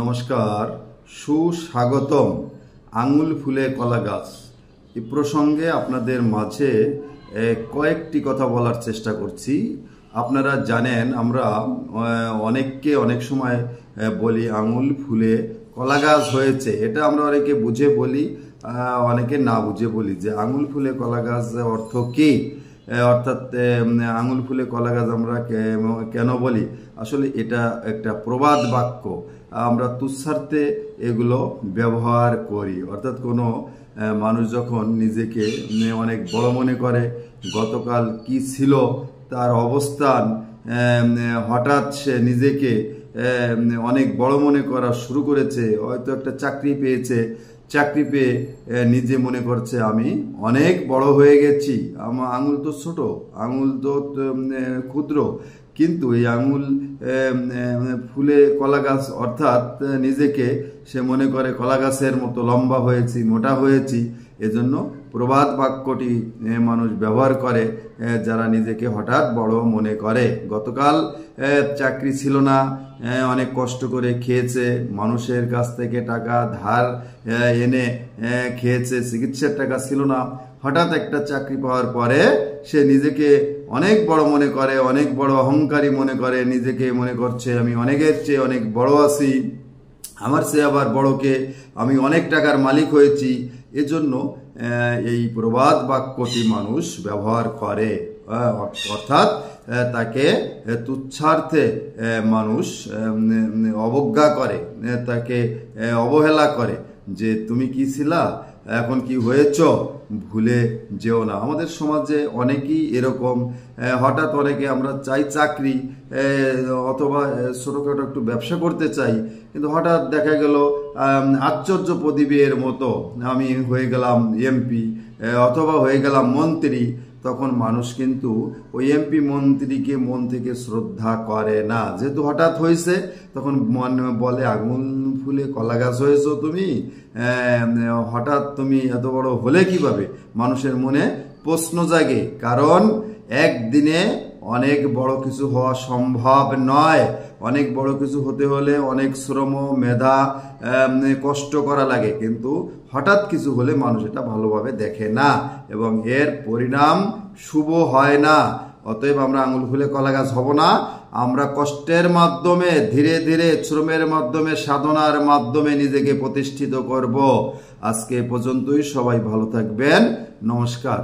নমস্কার, সুস্বাগতম আঙুল ফুলে কলা গাছ এই প্রসঙ্গে আপনাদের মাঝে কয়েকটি কথা বলার চেষ্টা করছি। আপনারা জানেন আমরা অনেককে অনেক সময় বলি আঙুল ফুলে কলা গাছ হয়েছে। এটা আমরা অনেকে বুঝে বলি, অনেকে না বুঝে বলি যে আঙুল ফুলে কলা গাছ অর্থ কী, অর্থাৎ আঙুল ফুলে কলা গাছ আমরা কেন বলি। আসলে এটা একটা প্রবাদ বাক্য, আমরা তুচ্ছার্থে এগুলো ব্যবহার করি। অর্থাৎ কোনো মানুষ যখন নিজেকে অনেক বড় মনে করে, গতকাল কি ছিল তার অবস্থান, হঠাৎ সে নিজেকে অনেক বড় মনে করা শুরু করেছে। হয়তো একটা চাকরি পেয়েছে, চাকরি পেয়ে নিজে মনে করছে আমি অনেক বড় হয়ে গেছি, আমার আঙুল তো ছোট, আঙুল তো ক্ষুদ্র। কিন্তু এই আঙুল ফুলে কলা গাছ অর্থাৎ নিজেকে সে মনে করে কলা গাছের মতো লম্বা হয়েছি, মোটা হয়েছি। এজন্য প্রবাদ বাক্যটি মানুষ ব্যবহার করে যারা নিজেকে হঠাৎ বড় মনে করে। গতকাল চাকরি ছিল না, অনেক কষ্ট করে খেয়েছে, মানুষের কাছ থেকে টাকা ধার এনে খেয়েছে, চিকিৎসার টাকা ছিল না। হঠাৎ একটা চাকরি পাওয়ার পরে সে নিজেকে অনেক বড় মনে করে, অনেক বড় অহংকারী মনে করে, নিজেকে মনে করছে আমি অনেকের চেয়ে অনেক বড় আছি, আমার চেয়ে আবার বড়কে, আমি অনেক টাকার মালিক হয়েছি। এজন্য এই প্রবাদ বাক্যটি মানুষ ব্যবহার করে, অর্থাৎ তাকে তুচ্ছার্থে মানুষ অবজ্ঞা করে, তাকে অবহেলা করে যে তুমি কি ছিলা, এখন কি হয়েছ, ভুলে যেও না। আমাদের সমাজে অনেকেই এরকম, হঠাৎ অনেকে আমরা চাই চাকরি অথবা ছোটোখাটো একটু ব্যবসা করতে চাই, কিন্তু হঠাৎ দেখা গেল আশ্চর্য প্রদীপের মতো আমি হয়ে গেলাম এমপি অথবা হয়ে গেলাম মন্ত্রী। তখন মানুষ কিন্তু ওই এমপি মন্ত্রীকে মন থেকে শ্রদ্ধা করে না, যেহেতু হঠাৎ হয়েছে। তখন মন বলে আঙুল ফুলে কলা গাছ হয়েছো তুমি, হঠাৎ তুমি এত বড় হলে কিভাবে? মানুষের মনে প্রশ্ন জাগে, কারণ একদিনে অনেক বড় কিছু হওয়া সম্ভব নয়। অনেক বড় কিছু হতে হলে অনেক শ্রম, মেধা, কষ্ট করা লাগে, কিন্তু হঠাৎ কিছু হলে মানুষ এটা ভালোভাবে দেখে না এবং এর পরিণাম শুভ হয় না। অতএব আমরা আঙুল ফুলে কলা গাছ হব না, আমরা কষ্টের মাধ্যমে, ধীরে ধীরে শ্রমের মাধ্যমে, সাধনার মাধ্যমে নিজেকে প্রতিষ্ঠিত করব। আজকে পর্যন্তই, সবাই ভালো থাকবেন, নমস্কার।